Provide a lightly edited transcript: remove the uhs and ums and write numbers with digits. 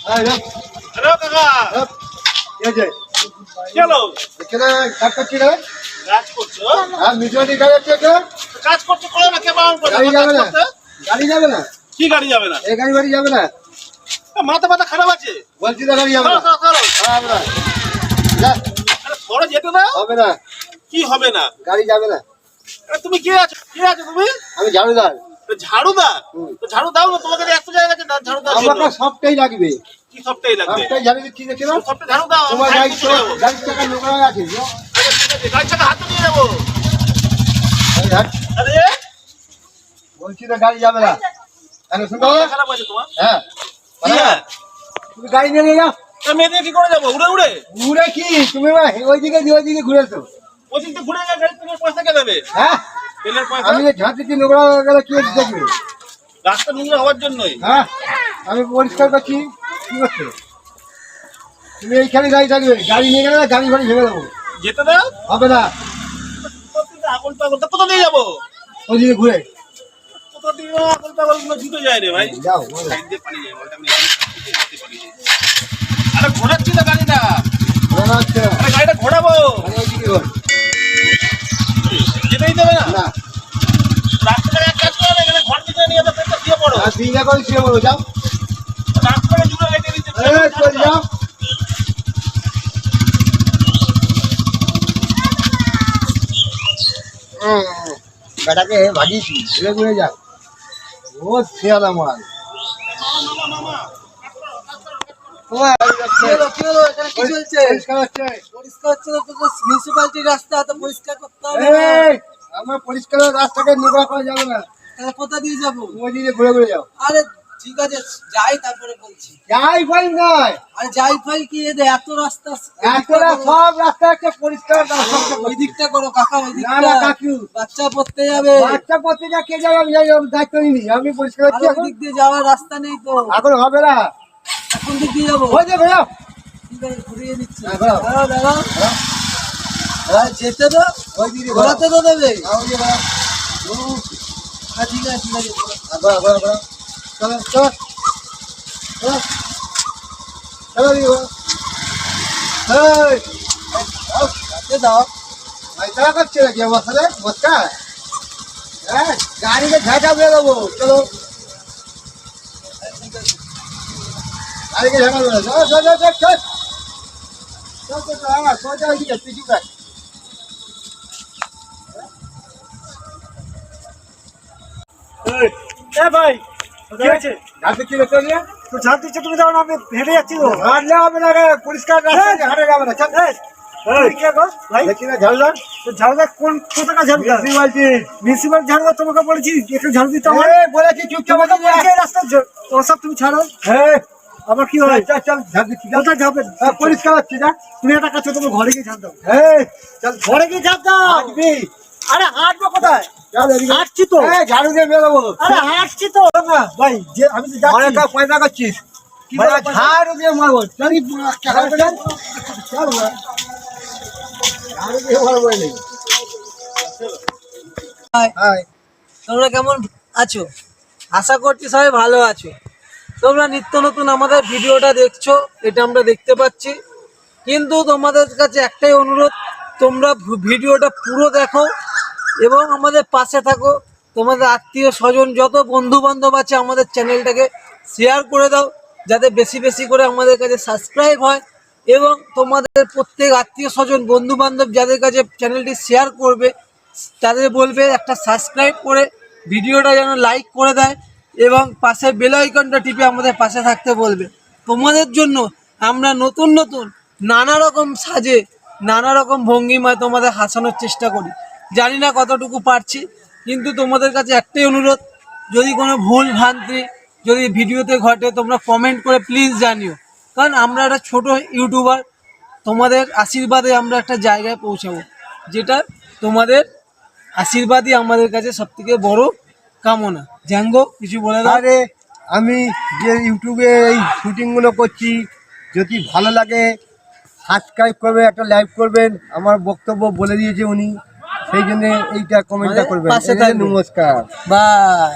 Hello কাকা, চলো এখানে কাজ করছি রে। কাজ করছো? হ্যাঁ, মিজোরি কাজ হচ্ছে। কাজ করছো করো না, কে বারণ করে? গাড়ি যাবে না, গাড়ি যাবে না। কি গাড়ি যাবে না? এই গাড়ি বাড়ি যাবে না। মাথা মাথা খারাপ আছে বলছি তো, গাড়ি যাবে না। হবে না, যা। আরে সরে যেতে দাও। হবে না। কি হবে না? গাড়ি যাবে না। তুমি কে আছো? কে আছো তুমি? আমি ঝাড়ুদার। ঝাড়ুদার? তো ঝাড়ু দাও না, তোমাকে এত জায়গা আছে ঝাড়ু দাও। আমাকে সবটাই লাগবে। কি সবটাই লাগবে? সবটাই ঝাড়ু দিচ্ছি, দেখি না সবটা ঝাড়ু দাও। তোমার গাড়ি চাকা নোংরা আছে। গাড়ি চাকা হাতে নিয়ে যাবো। আরে বলছি তো গাড়ি যাবে না। কেন শুনতে হবে? খারাপ আছে তোমার? হ্যাঁ, তুমি গাড়ি নিয়ে যাও। মেয়ে দিয়ে কি করে যাবো? উড়ে উড়ে? উড়ে কি তুমি ওইদিকে ঘুরেছো? ওইদিক দিয়ে ঘুরে গেলে গাড়ি থেকে পয়সা কে দেবে? হ্যাঁ, আমি ঝাঁট দিচ্ছি, নোংরা গেলে কি দেখবে? রাস্তা নোংরা হওয়ার জন্যই। হ্যাঁ, আমি পরিষ্কার করছি। কি করছো তুমি? এইখানে গাড়ি থাকবে, গাড়ি নিয়ে গেলে গাড়ি ভেঙে দেবো। যেতে দাও। হবে না। আগল পাগল কোথা দিয়ে যাবো? ওইদিকে ঘুরে কোথা দিয়ে আগল পাগল গুলো ছুটে যায় রে ভাই। যাও, আরে ঘোরাচ্ছি তো গাড়িটা। ঘোরাচ্ছে? আরে গাড়িটা ঘোরাবো। যেতেই দেবে না? না। রাস্তাটা এক কাজ করে এখানে ঘর দিকে নিয়ে যাবে, পেটটা দিয়ে পড়ো। আর দিকে করে শুয়ে পড়ো, যাও। রাস্তাটা জুড়ে রেখে দিতে। এই চল যাও। বেটাকে ভাগিয়েছি, ঘুরে ঘুরে যাও। ও খেয়াল আমার। আমার পরিষ্কার রাস্তাকে নোংরা করা যাবে না। তাহলে কোথা দিয়ে যাবো? ওইদিকে ঘুরে ঘুরে যাও। আরে ঠিক আছে, যাই তারপরে বলছি। যাই ভাই নয়। আরে যাই ভাই কি এত রাস্তা, সব রাস্তা একটা পরিষ্কার। ওই দিকটা করো কাকা, ওই দিকটা। না কাকু, বাচ্চা পড়তে যাবে। বাচ্চা পড়তে যা কে যাবে? আমি দায়িত্ব নিই, আমি পরিষ্কার করছি। ওই দিক দিয়ে যাওয়ার রাস্তা নেই তো। এখন হবে না। এখন দিক দিয়ে যাবো। ওই যে ভাইয়া ঠিক আছে, ঘুরিয়ে দিচ্ছি। দাঁড়াও দাঁড়াও, যেতে তো ওই দিকে ঘোরাতে তো দেবে। ঠিক আছে ঠিক আছে, চলো চলো চলো। দাও ভাই, করছে নাকি আমার সাথে বসকা? হ্যাঁ, গাড়িকে ঝাঁটা বেয়ে দেবো। চলো, গাড়িকে ঝাঁটা বেয়ে দেবো। সোজা ওইদিকে পিছু কাট। ভাই ঝাঁট দিচ্ছে, তুমি যাও না, আমি হেঁটে যাচ্ছি তো। হাঁটলে হবে না, পরিষ্কার রাস্তা হাঁটে যাবে না। ঝাড়ুদার কোন কোথাকার ঝাড়ুদার? মিউনিসিপাল ঝাড়ুদার তোমাকে বলেছি একটু ঝাড়ু দিতে হবে। বলেছি চুপচাপ রাস্তা ওসব তুমি ছাড়ো। হ্যাঁ, আবার কি হয়? কোথায় যাবে? পরিষ্কার হচ্ছে না। তুমি একটা কাছে তোমার ঘরে গিয়ে ঝাড় দাও। হ্যাঁ, ঘরে গিয়ে ঝাড় দাও। আরে হাঁটবো কোথায়? হাঁটছি তো। ঝাড়ু দিয়ে বেরোবো। আরে হাঁটছি তো না ভাই, যে আমি তো যাচ্ছি। পয়সা করছিস ঝাড়ু দিয়ে মারবো। তোমরা কেমন আছো? আশা করছি সবাই ভালো আছো। তোমরা নিত্য নতুন আমাদের ভিডিওটা দেখছো, এটা আমরা দেখতে পাচ্ছি। কিন্তু তোমাদের কাছে একটাই অনুরোধ, তোমরা ভিডিওটা পুরো দেখো এবং আমাদের পাশে থাকো। তোমাদের আত্মীয় স্বজন যত বন্ধু বান্ধব আছে আমাদের চ্যানেলটাকে শেয়ার করে দাও, যাতে বেশি বেশি করে আমাদের কাছে সাবস্ক্রাইব হয়। এবং তোমাদের প্রত্যেক আত্মীয় স্বজন বন্ধু বান্ধব যাদের কাছে চ্যানেলটি শেয়ার করবে, তাদের বলবে একটা সাবস্ক্রাইব করে ভিডিওটা যেন লাইক করে দেয় এবং পাশে বেল আইকনটা টিপে আমাদের পাশে থাকতে বলবে। তোমাদের জন্য আমরা নতুন নতুন নানা রকম সাজে, নানা রকম ভঙ্গিমায় তোমাদের হাসানোর চেষ্টা করি। জানি না কতটুকু পারছি, কিন্তু তোমাদের কাছে একটাই অনুরোধ, যদি কোনো ভুল ভ্রান্তি যদি ভিডিওতে ঘটে তোমরা কমেন্ট করে প্লিজ জানিও। কারণ আমরা একটা ছোটো ইউটিউবার, তোমাদের আশীর্বাদে আমরা একটা জায়গায় পৌঁছাবো, যেটা তোমাদের আশীর্বাদই আমাদের কাছে সবথেকে বড় কামনা। জ্যাঙ্গো কিছু বলে দাও। আরে আমি যে ইউটিউবে এই শুটিংগুলো করছি, যদি ভালো লাগে সাবস্ক্রাইব করবে, একটা লাইক করবেন। আমার বক্তব্য বলে দিয়েছে উনি, সেই জন্য এইটা কমেন্টটা করবেন। নমস্কার, বাই।